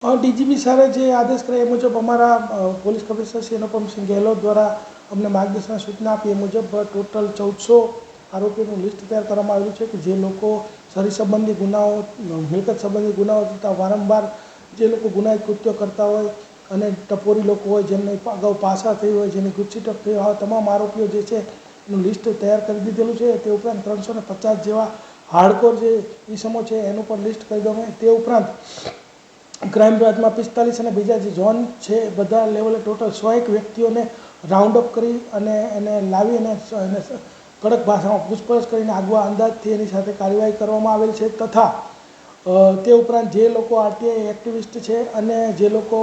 DGP સારે જે આદેશ કર્યા એ મુજબ અમારા પોલીસ કમિશનર શ્રી અનુપમસિંહ ગેહલોત દ્વારા અમને માર્ગદર્શન સૂચના આપી એ મુજબ ટોટલ 1400 આરોપીનું લિસ્ટ તૈયાર કરવામાં આવેલું છે કે જે લોકો શરીર સંબંધી ગુનાઓ, મિલકત સંબંધી ગુનાઓ તથા વારંવાર જે લોકો ગુનાહિત કૃત્યો કરતા હોય અને ટપોરી લોકો હોય, જેમને અગાઉ પાસા થઈ હોય, જેની ગુજસીટક થઈ હોય, તમામ આરોપીઓ જે છે એનું લિસ્ટ તૈયાર કરી દીધેલું છે. તે ઉપરાંત 350 જેવા હાર્ડકોર જે ઇસમો છે એનું પણ લિસ્ટ કરી દેવામાં. તે ઉપરાંત ક્રાઇમ બ્રાન્ચમાં 45 અને બીજા જે ઝોન છે બધા લેવલે ટોટલ 101 વ્યક્તિઓને રાઉન્ડ અપ કરી અને એને લાવી અને કડક ભાષામાં પૂછપરછ કરીને આગવા અંદાજથી એની સાથે કાર્યવાહી કરવામાં આવેલ છે. તથા તે ઉપરાંત જે લોકો આરટીઆઈ એક્ટિવિસ્ટ છે અને જે લોકો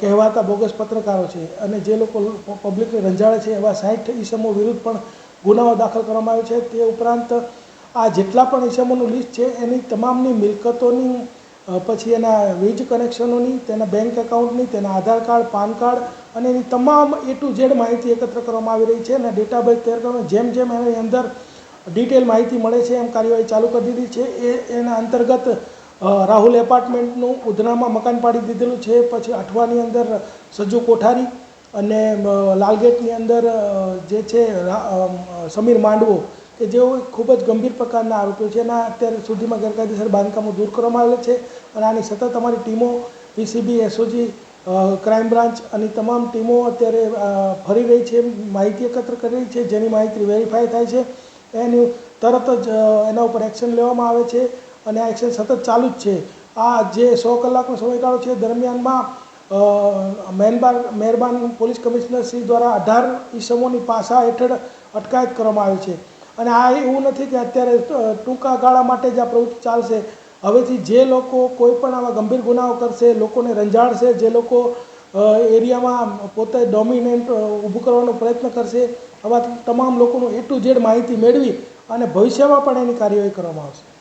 કહેવાતા બોગસ પત્રકારો છે અને જે લોકો પબ્લિકને રંજાડે છે એવા 60 ઇસમો વિરુદ્ધ પણ ગુનાઓ દાખલ કરવામાં આવે છે. તે ઉપરાંત આ જેટલા પણ ઇસમોનું લિસ્ટ છે એની તમામની મિલકતોની, પછી એના વીજ કનેક્શનોની, તેના બેંક એકાઉન્ટની, તેના આધાર કાર્ડ, પાન કાર્ડ અને એની તમામ A to Z માહિતી એકત્ર કરવામાં આવી રહી છે અને ડેટાબેઝ તૈયાર કરવામાં જેમ જેમ એની અંદર ડિટેલ માહિતી મળે છે એમ કાર્યવાહી ચાલુ કરી દીધી છે. એના અંતર્ગત રાહુલ એપાર્ટમેન્ટનું ઉધનામાં મકાન પાડી દીધેલું છે. પછી અઠવાની અંદર સજ્જુ કોઠારી અને લાલગેટની અંદર જે છે સમીર માંડવો કે જેઓ ખૂબ જ ગંભીર પ્રકારના આરોપીઓ છે. એના અત્યારે સુધીમાં ગેરકાયદેસર બાંધકામો દૂર કરવામાં આવેલા છે અને આની સતત અમારી ટીમો પીસીબી, એસઓજી, ક્રાઇમ બ્રાન્ચ અને તમામ ટીમો અત્યારે ફરી રહી છે, માહિતી એકત્ર કરી રહી છે. જેની માહિતી વેરીફાઈ થાય છે એની તરત જ એના ઉપર એક્શન લેવામાં આવે છે અને આ એક્શન સતત ચાલુ જ છે. આ જે 100 કલાકનો સમયગાળો છે દરમિયાનમાં મહેરબાન પોલીસ કમિશનર શ્રી દ્વારા 18 ઇસમોની પાસા હેઠળ અટકાયત કરવામાં આવી છે. અને આ એવું નથી કે અત્યારે ટૂંકા ગાળા માટે જ આ પ્રવૃત્તિ ચાલશે. હવેથી જે લોકો કોઈ પણ આવા ગંભીર ગુનાઓ કરશે, લોકોને રંજાડશે, જે લોકો એરિયામાં પોતે ડોમિનેન્ટ ઊભું કરવાનો પ્રયત્ન કરશે, આવા તમામ લોકોનું A to Z માહિતી મેળવી અને ભવિષ્યમાં પણ એની કાર્યવાહી કરવામાં આવશે.